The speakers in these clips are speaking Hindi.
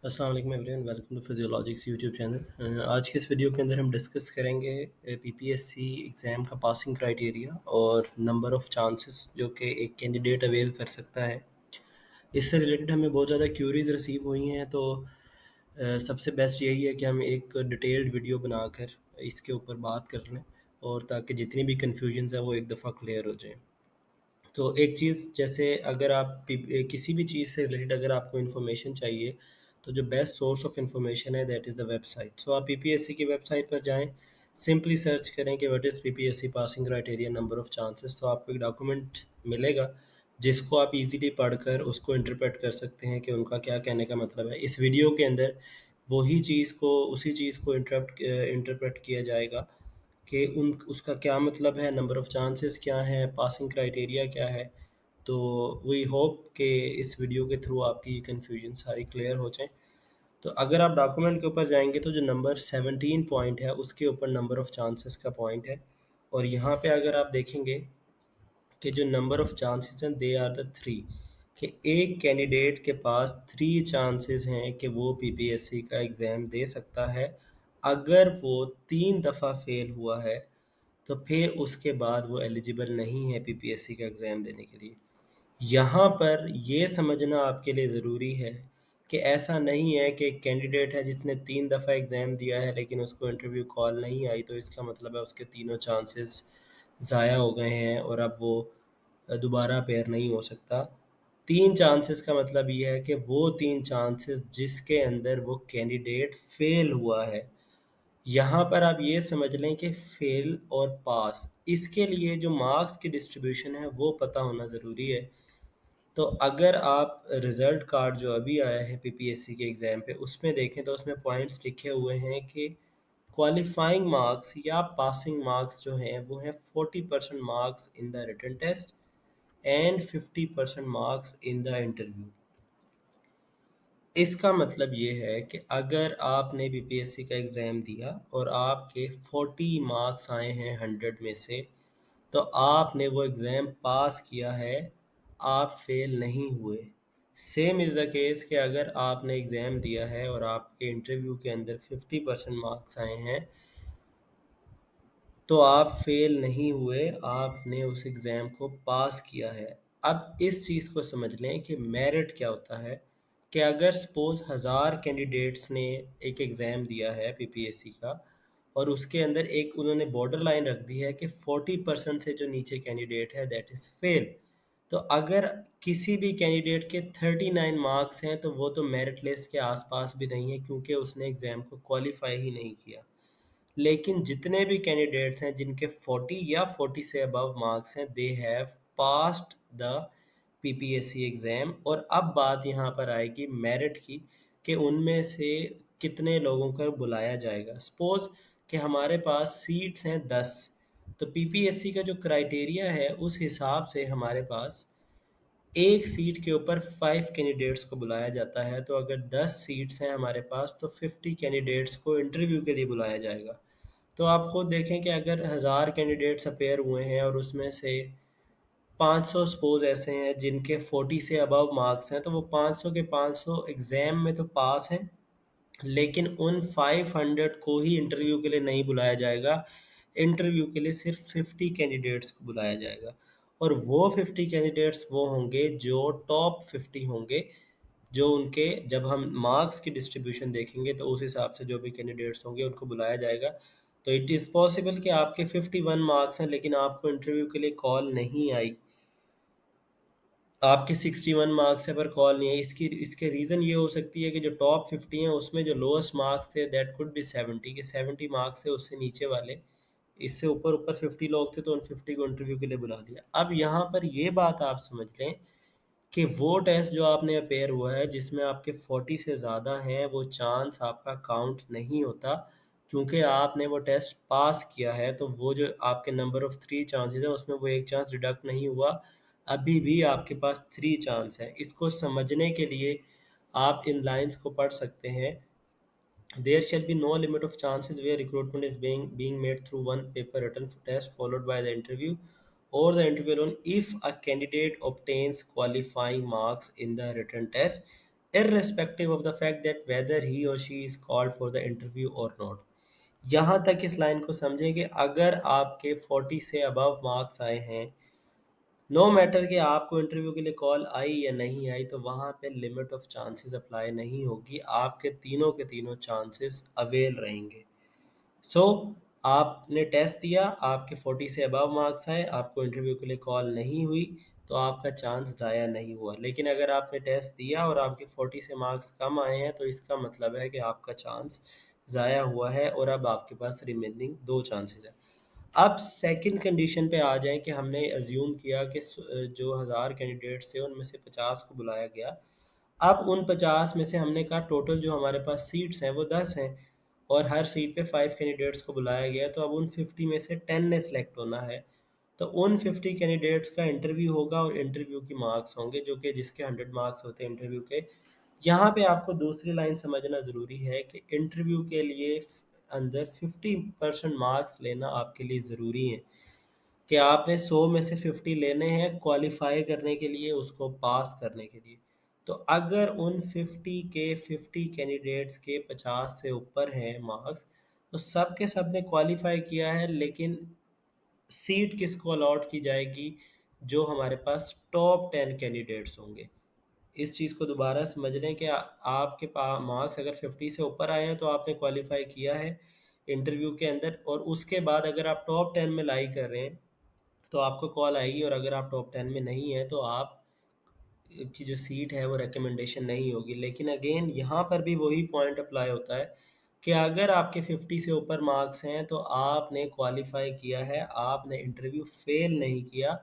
अस्सलाम वालेकुम everyone, welcome to physiologics YouTube channel. आज के इस वीडियो के अंदर हम डिस्कस करेंगे पीपीएससी एग्ज़ाम का पासिंग क्राइटेरिया और नंबर ऑफ़ चांसेस जो कि एक कैंडिडेट अवेल कर सकता है। इससे रिलेटेड हमें बहुत ज़्यादा क्यूरीज रिसीव हुई हैं, तो सबसे बेस्ट यही है कि हम एक डिटेल्ड वीडियो बनाकर इसके ऊपर बात कर लें, और ताकि जितनी भी कन्फ्यूजन्स है वो एक दफ़ा क्लियर हो जाए। तो एक चीज़, जैसे अगर आप किसी भी चीज़ से रिलेटेड अगर आपको इन्फॉर्मेशन चाहिए, तो जो बेस्ट सोर्स ऑफ इन्फॉर्मेशन है दैट इज़ द वेबसाइट। सो आप पीपीएससी की वेबसाइट पर जाएं, सिंपली सर्च करें कि what is PPSC passing criteria number of chances, तो आपको एक डॉक्यूमेंट मिलेगा जिसको आप इजीली पढ़कर उसको इंटरप्रेट कर सकते हैं कि उनका क्या कहने का मतलब है। इस वीडियो के अंदर वही चीज़ को उसी चीज़ को इंटरप्रेट किया जाएगा कि उन उसका क्या मतलब है, नंबर ऑफ़ चांसेस क्या है, पासिंग क्राइटेरिया क्या है। तो वी होप कि इस वीडियो के थ्रू आपकी ये कन्फ्यूजन सारी क्लियर हो जाएँ। तो अगर आप डॉक्यूमेंट के ऊपर जाएँगे तो जो नंबर 17 पॉइंट है उसके ऊपर नंबर ऑफ़ चांसेस का पॉइंट है, और यहाँ पे अगर आप देखेंगे कि जो नंबर ऑफ़ चांसेस हैं दे आर द 3, कि एक कैंडिडेट के पास 3 चांसेस हैं कि वो पीपीएससी का एग्ज़ाम दे सकता है। अगर वो 3 दफ़ा फ़ेल हुआ है तो फिर उसके बाद वो एलिजिबल नहीं है पीपीएससी का एग्ज़ाम देने के लिए। यहाँ पर ये समझना आपके लिए ज़रूरी है कि ऐसा नहीं है कि एक कैंडिडेट है जिसने 3 दफ़ा एग्ज़ाम दिया है लेकिन उसको इंटरव्यू कॉल नहीं आई, तो इसका मतलब है उसके तीनों चांसेस ज़ाया हो गए हैं और अब वो दोबारा पेयर नहीं हो सकता। 3 चांसेस का मतलब ये है कि वो 3 चांसेस जिसके अंदर वो कैंडिडेट फ़ेल हुआ है। यहाँ पर आप ये समझ लें कि फ़ेल और पास, इसके लिए जो मार्क्स की डिस्ट्रीब्यूशन है वो पता होना ज़रूरी है। तो अगर आप रिज़ल्ट कार्ड जो अभी आया है पीपीएससी के एग्ज़ाम पे उसमें देखें तो उसमें पॉइंट्स लिखे हुए हैं कि क्वालिफाइंग मार्क्स या पासिंग मार्क्स जो हैं वो हैं 40% marks in the written test and 50% marks in the interview. इसका मतलब ये है कि अगर आपने बीपीएससी का एग्ज़ाम दिया और आपके 40 मार्क्स आए हैं 100 में से, तो आपने वो एग्ज़ाम पास किया है, आप फेल नहीं हुए। सेम इज़ द केस कि अगर आपने एग्ज़ाम दिया है और आपके इंटरव्यू के अंदर 50% मार्क्स आए हैं, तो आप फेल नहीं हुए, आपने उस एग्ज़ाम को पास किया है। अब इस चीज़ को समझ लें कि मेरिट क्या होता है, कि अगर सपोज़ 1000 कैंडिडेट्स ने एक एग्ज़ाम दिया है पीपीएससी का, और उसके अंदर एक उन्होंने बॉर्डर लाइन रख दी है कि 40% से जो नीचे कैंडिडेट है दैट इज़ फेल। तो अगर किसी भी कैंडिडेट के 39 मार्क्स हैं तो वो तो मेरिट लिस्ट के आस-पास भी नहीं है, क्योंकि उसने एग्ज़ाम को क्वालीफ़ाई ही नहीं किया। लेकिन जितने भी कैंडिडेट्स हैं जिनके 40 या 40 से अबव मार्क्स हैं, they have passed the PPSC exam. और अब बात यहाँ पर आएगी मेरिट की, कि उनमें से कितने लोगों को बुलाया जाएगा। सपोज़ कि हमारे पास सीट्स हैं 10, तो पीपीएससी का जो क्राइटेरिया है उस हिसाब से हमारे पास एक सीट के ऊपर 5 कैंडिडेट्स को बुलाया जाता है। तो अगर 10 सीट्स हैं हमारे पास तो 50 कैंडिडेट्स को इंटरव्यू के लिए बुलाया जाएगा। तो आप खुद देखें कि अगर 1000 कैंडिडेट्स अपेयर हुए हैं और उसमें से 500 सपोज़ ऐसे हैं जिनके 40 से अबव मार्क्स हैं, तो वो 500 के 500 एग्ज़ाम में तो पास हैं, लेकिन उन 500 को ही इंटरव्यू के लिए नहीं बुलाया जाएगा। इंटरव्यू के लिए सिर्फ 50 कैंडिडेट्स को बुलाया जाएगा, और वो 50 कैंडिडेट्स वो होंगे जो टॉप 50 होंगे, जो उनके जब हम मार्क्स की डिस्ट्रीब्यूशन देखेंगे तो उस हिसाब से जो भी कैंडिडेट्स होंगे उनको बुलाया जाएगा। तो इट इज़ पॉसिबल कि आपके 51 मार्क्स हैं लेकिन आपको इंटरव्यू के लिए कॉल नहीं आई, आपके 61 मार्क्स है पर कॉल नहीं है। इसके रीज़न ये हो सकती है कि जो टॉप 50 हैं उसमें जो लोएस्ट मार्क्स थे दैट कुड बी 70, के 70 मार्क्स से उससे नीचे वाले, इससे ऊपर ऊपर 50 लोग थे तो उन 50 को इंटरव्यू के लिए बुला दिया। अब यहाँ पर ये बात आप समझ लें कि वो टेस्ट जो आपने अपेयर हुआ है जिसमें आपके 40 से ज़्यादा हैं, वो चांस आपका काउंट नहीं होता, क्योंकि आपने वो टेस्ट पास किया है। तो वो जो आपके नंबर ऑफ़ 3 चांसेस हैं उसमें वो एक चांस डिडक्ट नहीं हुआ, अभी भी आपके पास 3 चांस है। इसको समझने के लिए आप इन लाइन्स को पढ़ सकते हैं। There shall be no limit of chances where recruitment is being made through one paper written test followed by the interview or the interview alone if a candidate obtains qualifying marks in the written test irrespective of the fact that whether he or she is called for the interview or not. यहाँ तक इस लाइन को समझें कि अगर आपके 40 से अबव मार्क्स आए हैं, नो मैटर कि आपको इंटरव्यू के लिए कॉल आई या नहीं आई, तो वहाँ पे लिमिट ऑफ चांसेस अप्लाई नहीं होगी, आपके तीनों के तीनों चांसेस अवेल रहेंगे। सो आपने टेस्ट दिया, आपके 40 से अबव मार्क्स आए, आपको इंटरव्यू के लिए कॉल नहीं हुई, तो आपका चांस ज़ाया नहीं हुआ। लेकिन अगर आपने टेस्ट दिया और आपके 40 से मार्क्स कम आए हैं, तो इसका मतलब है कि आपका चांस ज़ाया हुआ है और अब आपके पास रिमेनिंग 2 चांसेस हैं। अब सेकंड कंडीशन पे आ जाएँ कि हमने अज़्यूम किया कि जो 1000 कैंडिडेट्स थे उनमें से 50 को बुलाया गया। अब उन 50 में से हमने कहा टोटल जो हमारे पास सीट्स हैं वो 10 हैं और हर सीट पे 5 कैंडिडेट्स को बुलाया गया, तो अब उन 50 में से 10 ने सेलेक्ट होना है। तो उन 50 कैंडिडेट्स का इंटरव्यू होगा और इंटरव्यू की मार्क्स होंगे जो कि जिसके 100 मार्क्स होते हैं इंटरव्यू के। यहाँ पे आपको दूसरी लाइन समझना ज़रूरी है कि इंटरव्यू के लिए अंदर 50% मार्क्स लेना आपके लिए ज़रूरी है कि आपने 100 में से 50 लेने हैं क्वालिफाई करने के लिए, उसको पास करने के लिए। तो अगर उन 50 के 50 कैंडिडेट्स के 50 से ऊपर हैं मार्क्स, तो सब के सब ने क्वालिफाई किया है, लेकिन सीट किसको अलॉट की जाएगी? जो हमारे पास टॉप 10 कैंडिडेट्स होंगे। इस चीज़ को दोबारा समझ लें कि आपके मार्क्स अगर 50 से ऊपर आए हैं तो आपने क्वालिफाई किया है इंटरव्यू के अंदर, और उसके बाद अगर आप टॉप 10 में लाई कर रहे हैं तो आपको कॉल आएगी, और अगर आप टॉप 10 में नहीं हैं तो आप की जो सीट है वो रिकमेंडेशन नहीं होगी। लेकिन अगेन यहाँ पर भी वही पॉइंट अप्लाई होता है कि अगर आपके 50 से ऊपर मार्क्स हैं तो आपने क्वालिफाई किया है, आपने इंटरव्यू फेल नहीं किया।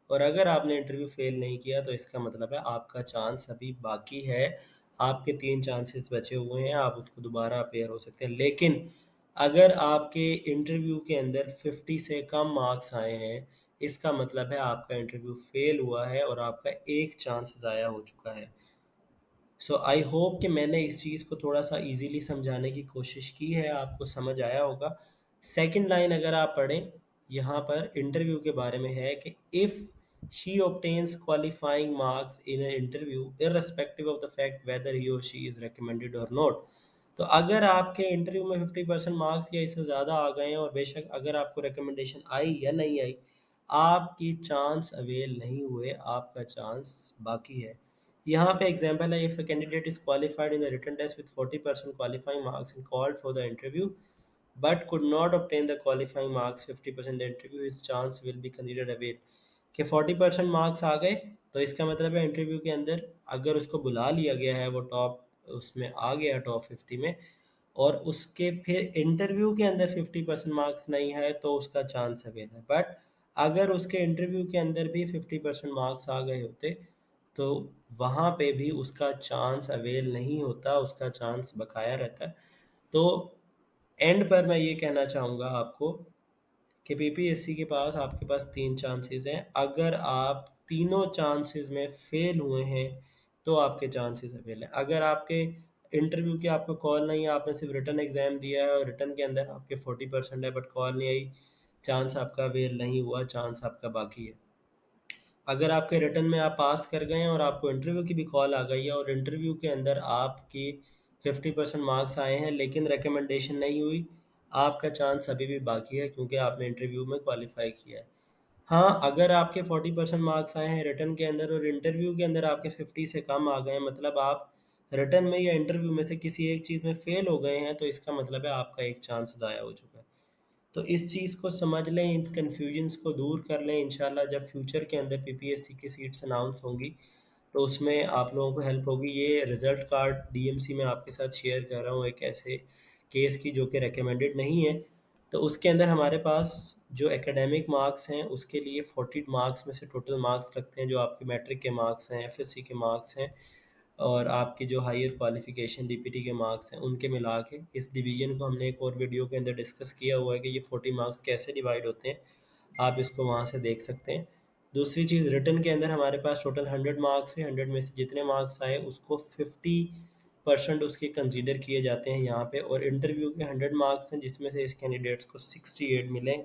और अगर आपने इंटरव्यू फेल नहीं किया तो इसका मतलब है आपका चांस अभी बाकी है, आपके 3 चांसेस बचे हुए हैं, आप उसको दोबारा अपेयर हो सकते हैं। लेकिन अगर आपके इंटरव्यू के अंदर 50 से कम मार्क्स आए हैं, इसका मतलब है आपका इंटरव्यू फेल हुआ है और आपका एक चांस ज़ाया हो चुका है। सो आई होप कि मैंने इस चीज़ को थोड़ा-सा ईज़िली समझाने की कोशिश की है, आपको समझ आया होगा। सेकंड लाइन अगर आप पढ़ें, यहाँ पर इंटरव्यू के बारे में है कि if she obtains qualifying marks in a interview irrespective of the fact weather ही और शी इज़ रिकमेंडेड और नॉट। तो अगर आपके इंटरव्यू में 50% मार्क्स या इससे ज़्यादा आ गए हैं और बेशक अगर आपको रिकमेंडेशन आई या नहीं आई, आपकी चांस अवेल नहीं हुए, आपका चांस बाकी है। यहाँ पे एग्जांपल है, if a candidate is qualified in the written test with 40% qualifying marks and called for the interview but could not obtain the qualifying marks 50% the interview his chance will be considered avail। कि 40% मार्क्स आ गए तो इसका मतलब है इंटरव्यू के अंदर अगर उसको बुला लिया गया है, वो टॉप उसमें आ गया टॉप 50 में, और उसके फिर इंटरव्यू के अंदर 50% मार्क्स नहीं है तो उसका चांस अवेल है। बट अगर उसके इंटरव्यू के अंदर भी 50% मार्क्स आ गए होते तो वहाँ पे भी उसका चांस अवेल नहीं होता, उसका चांस बकाया रहता है। तो एंड पर मैं ये कहना चाहूँगा आपको कि पीपीएससी के पास आपके पास 3 चांसेस हैं। अगर आप तीनों चांसेस में फेल हुए हैं तो आपके चांसेस अवेल हैं। अगर आपके इंटरव्यू के आपको कॉल नहीं है, आपने सिर्फ रिटन एग्ज़ाम दिया है और रिटन के अंदर आपके 40% है बट कॉल नहीं आई, चांस आपका अवेल नहीं हुआ, चांस आपका बाकी है। अगर आपके रिटन में आप पास कर गए हैं और आपको इंटरव्यू की भी कॉल आ गई है और इंटरव्यू के अंदर आपकी 50% मार्क्स आए हैं लेकिन रिकमेंडेशन नहीं हुई, आपका चांस अभी भी बाकी है क्योंकि आपने इंटरव्यू में क्वालिफाई किया है। हाँ, अगर आपके 40% मार्क्स आए हैं रिटन के अंदर और इंटरव्यू के अंदर आपके 50 से कम आ गए हैं, मतलब आप रिटन में या इंटरव्यू में से किसी एक चीज़ में फेल हो गए हैं, तो इसका मतलब है आपका एक चांस ज़ाया हो चुका है। तो इस चीज़ को समझ लें, इन कन्फ्यूजन्स को दूर कर लें। इंशाल्लाह जब फ्यूचर के अंदर पीपीएससी की सीट्स अनाउंस होंगी तो उसमें आप लोगों को हेल्प होगी। ये रिज़ल्ट कार्ड डीएमसी में आपके साथ शेयर कर रहा हूँ एक ऐसे केस की जो कि रिकमेंडेड नहीं है। तो उसके अंदर हमारे पास जो एकेडमिक मार्क्स हैं उसके लिए 40 मार्क्स में से टोटल मार्क्स लगते हैं जो आपके मैट्रिक के मार्क्स हैं, एफएससी के मार्क्स हैं और आपकी जो हायर क्वालिफ़िकेशन डीपीटी के मार्क्स हैं उनके मिला के इस डिवीज़न को हमने एक और वीडियो के अंदर डिस्कस किया हुआ है कि ये 40 मार्क्स कैसे डिवाइड होते हैं, आप इसको वहाँ से देख सकते हैं। दूसरी चीज़, रिटन के अंदर हमारे पास टोटल 100 मार्क्स है, 100 में से जितने मार्क्स आए उसको 50% उसके कंसीडर किए जाते हैं यहाँ पे, और इंटरव्यू के 100 मार्क्स हैं जिसमें से इस कैंडिडेट्स को 68 मिले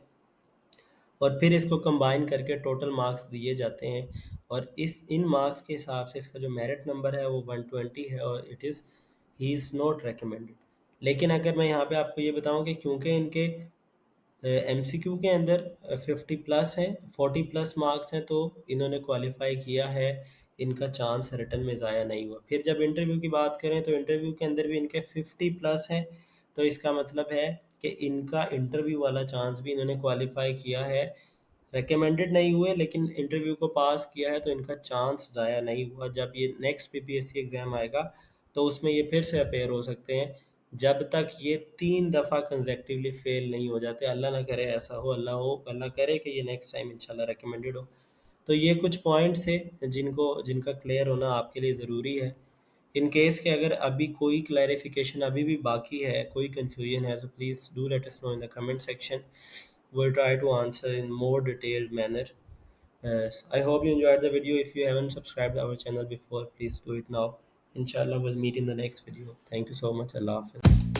और फिर इसको कंबाइन करके टोटल मार्क्स दिए जाते हैं और इस इन मार्क्स के हिसाब से इसका जो मेरिट नंबर है वो 120 है और ही इज़ नॉट रिकमेंडेड। लेकिन अगर मैं यहाँ पे आपको ये बताऊँ कि क्योंकि इनके एमसीक्यू के अंदर 50 प्लस हैं, 40 प्लस मार्क्स हैं, तो इन्होंने क्वालिफाई किया है, इनका चांस रिटर्न में ज़ाया नहीं हुआ। फिर जब इंटरव्यू की बात करें तो इंटरव्यू के अंदर भी इनके 50 प्लस हैं, तो इसका मतलब है कि इनका इंटरव्यू वाला चांस भी इन्होंने क्वालिफाई किया है, रिकमेंडेड नहीं हुए लेकिन इंटरव्यू को पास किया है, तो इनका चांस ज़ाया नहीं हुआ। जब ये नेक्स्ट पीपीएससी एग्ज़ाम आएगा तो उसमें ये फिर से अपेयर हो सकते हैं, जब तक ये 3 दफ़ा कंसेक्टिवली फेल नहीं हो जाते। अल्लाह ना करे ऐसा हो, अल्लाह करे कि ये नेक्स्ट टाइम इंशाल्लाह रिकमेंडेड हो। तो ये कुछ पॉइंट्स हैं जिनका क्लियर होना आपके लिए ज़रूरी है। इन केस के अगर अभी कोई क्लैरिफिकेशन अभी भी बाकी है, कोई कन्फ्यूजन है, तो please do let us know in the comment section. We'll try to answer in more detailed manner. I hope you enjoyed the video. If you haven't subscribed our channel before, please do it now. Inshallah, we'll meet in the next video. Thank you so much. Allah Hafiz.